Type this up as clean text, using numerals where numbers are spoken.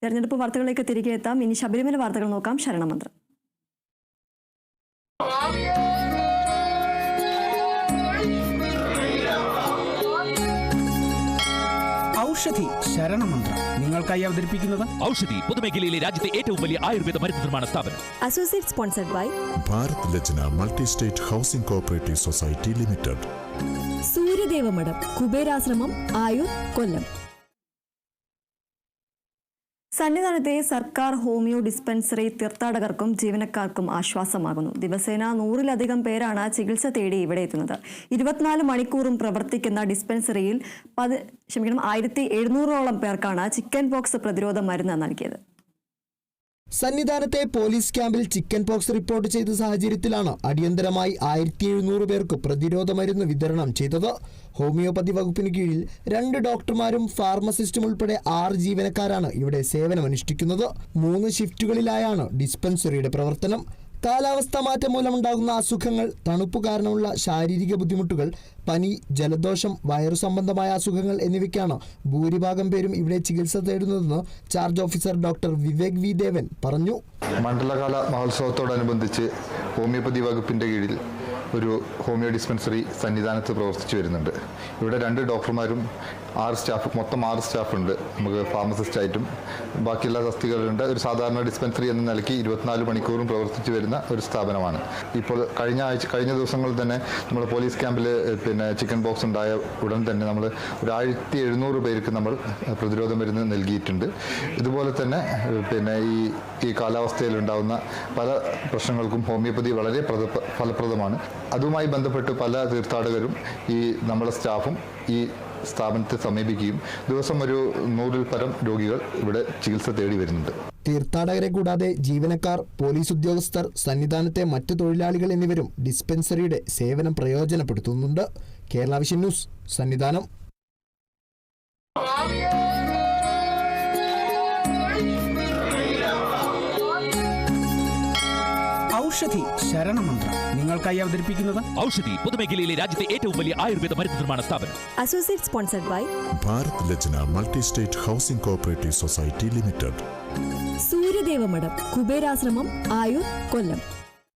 തെരഞ്ഞെടുപ്പ് വാർത്തകളിലേക്ക് തിരികെ എത്താം. ഇനി ശബരിമല വാർത്തകൾ നോക്കാം. ശരണമന്ത്രം. ഔഷധി ശരണമന്ത്രം നിങ്ങൾക്കായി അവതരിപ്പിക്കുന്നത് ഔഷധി പൊതുമേഖലയിലെ രാജ്യത്തെ ഏറ്റവും വലിയ ആയുർവേദ മരുന്ന് നിർമ്മാണ സ്ഥാപനം. Associate sponsored by Bharat Lajna multi state housing cooperative society limited. Suryadevamadham Kuberashramam Ayoor Kollam. സന്നിധാനത്തെ സർക്കാർ ഹോമിയോ ഡിസ്പെൻസറി തീർത്ഥാടകർക്കും ജീവനക്കാർക്കും ആശ്വാസമാകുന്നു. ദിവസേന 100-ലധികം പേരാണ് ചികിത്സ തേടി ഇവിടെ എത്തുന്നത്. 24 മണിക്കൂറും പ്രവർത്തിക്കുന്ന ഡിസ്പെൻസറിയിൽ 1700ഓളം പേർക്കാണ് ചിക്കൻ പോക്സ് പ്രതിരോധ മരുന്ന് നൽകിയത്. സന്നിധാനത്തെ പോലീസ് ക്യാമ്പിൽ ചിക്കൻ പോക്സ് റിപ്പോർട്ട് ചെയ്ത സാഹചര്യത്തിലാണ് അടിയന്തരമായി 1700 പേർക്ക് പ്രതിരോധ മരുന്ന് വിതരണം ചെയ്തത്. ഹോമിയോപ്പതി വകുപ്പിന് കീഴിൽ 2 ഡോക്ടർമാരും ഫാർമസിസ്റ്റും ഉൾപ്പെടെ 6 ജീവനക്കാരാണ് ഇവിടെ സേവനമനുഷ്ഠിക്കുന്നത്. 3 ഷിഫ്റ്റുകളിലായാണ് ഡിസ്പെൻസറിയുടെ പ്രവർത്തനം. കാലാവസ്ഥാ മാറ്റം മൂലമുണ്ടാകുന്ന അസുഖങ്ങൾ, തണുപ്പ് കാരണമുള്ള ശാരീരിക ബുദ്ധിമുട്ടുകൾ, പനി, ജലദോഷം, വയറു സംബന്ധമായ അസുഖങ്ങൾ എന്നിവയ്ക്കാണ് ഭൂരിഭാഗം പേരും ഇവിടെ ചികിത്സ തേടുന്നതെന്ന് charge officer doctor Vivek V Devan പറഞ്ഞു. മണ്ഡലകാല മഹോത്സവത്തോടനുബന്ധിച്ച് ഹോമിയോപ്പതി വകുപ്പിൻ്റെ കീഴിൽ ഒരു ഹോമിയോ ഡിസ്പെൻസറി സന്നിധാനത്ത് പ്രവർത്തിച്ചു വരുന്നുണ്ട്. ഇവിടെ 2 ഡോക്ടർമാരും 6 സ്റ്റാഫ്, മൊത്തം 6 സ്റ്റാഫുണ്ട്. നമുക്ക് ഫാർമസിസ്റ്റായിട്ടും ബാക്കിയുള്ള തസ്തികകളുണ്ട്. ഒരു സാധാരണ ഡിസ്പെൻസറി എന്ന നിലയ്ക്ക് 24 മണിക്കൂറും പ്രവർത്തിച്ചു വരുന്ന ഒരു സ്ഥാപനമാണ്. ഇപ്പോൾ കഴിഞ്ഞ ദിവസങ്ങളിൽ തന്നെ നമ്മൾ പോലീസ് ക്യാമ്പിൽ ചിക്കൻ ബോക്സ് ഉണ്ടായ ഉടൻ തന്നെ നമ്മൾ ഒരു 1700 പേർക്ക് നമ്മൾ പ്രതിരോധ മരുന്ന് നൽകിയിട്ടുണ്ട്. ഇതുപോലെ തന്നെ ഈ കാലാവസ്ഥയിൽ ഉണ്ടാകുന്ന പല പ്രശ്നങ്ങൾക്കും ഹോമിയോപ്പതി വളരെ ഫലപ്രദമാണ്. അതുമായി ബന്ധപ്പെട്ട് പല തീർത്ഥാടകരും നമ്മുടെ സ്റ്റാഫും ഈ സ്ഥാപനത്തെ സമീപിക്കുകയും ദിവസം ഒരു 100-ൽ പരം രോഗികൾ ഇവിടെ ചികിത്സ തേടി വരുന്നുണ്ട്. തീർത്ഥാടകരെ കൂടാതെ ജീവനക്കാർ, പോലീസ് ഉദ്യോഗസ്ഥർ, സന്നിധാനത്തെ മറ്റ് തൊഴിലാളികൾ എന്നിവരും ഡിസ്പെൻസറിയുടെ സേവനം പ്രയോജനപ്പെടുത്തുന്നുണ്ട്. Kerala vision news, Sannidhanam. ഔഷധി ശരണമന്ത്രം നിങ്ങൾക്കായി അവതരിപ്പിക്കുന്നത് ഔഷധി പൊതുമേഖലയിലെ രാജ്യത്തെ ഏറ്റവും വലിയ ആയുർവേദ മരുന്ന് നിർമ്മാണ സ്ഥാപനം. Associate sponsored by Bharat Lajna multi state housing cooperative society limited. Suryadevamadham Kuberashramam Ayoor Kollam.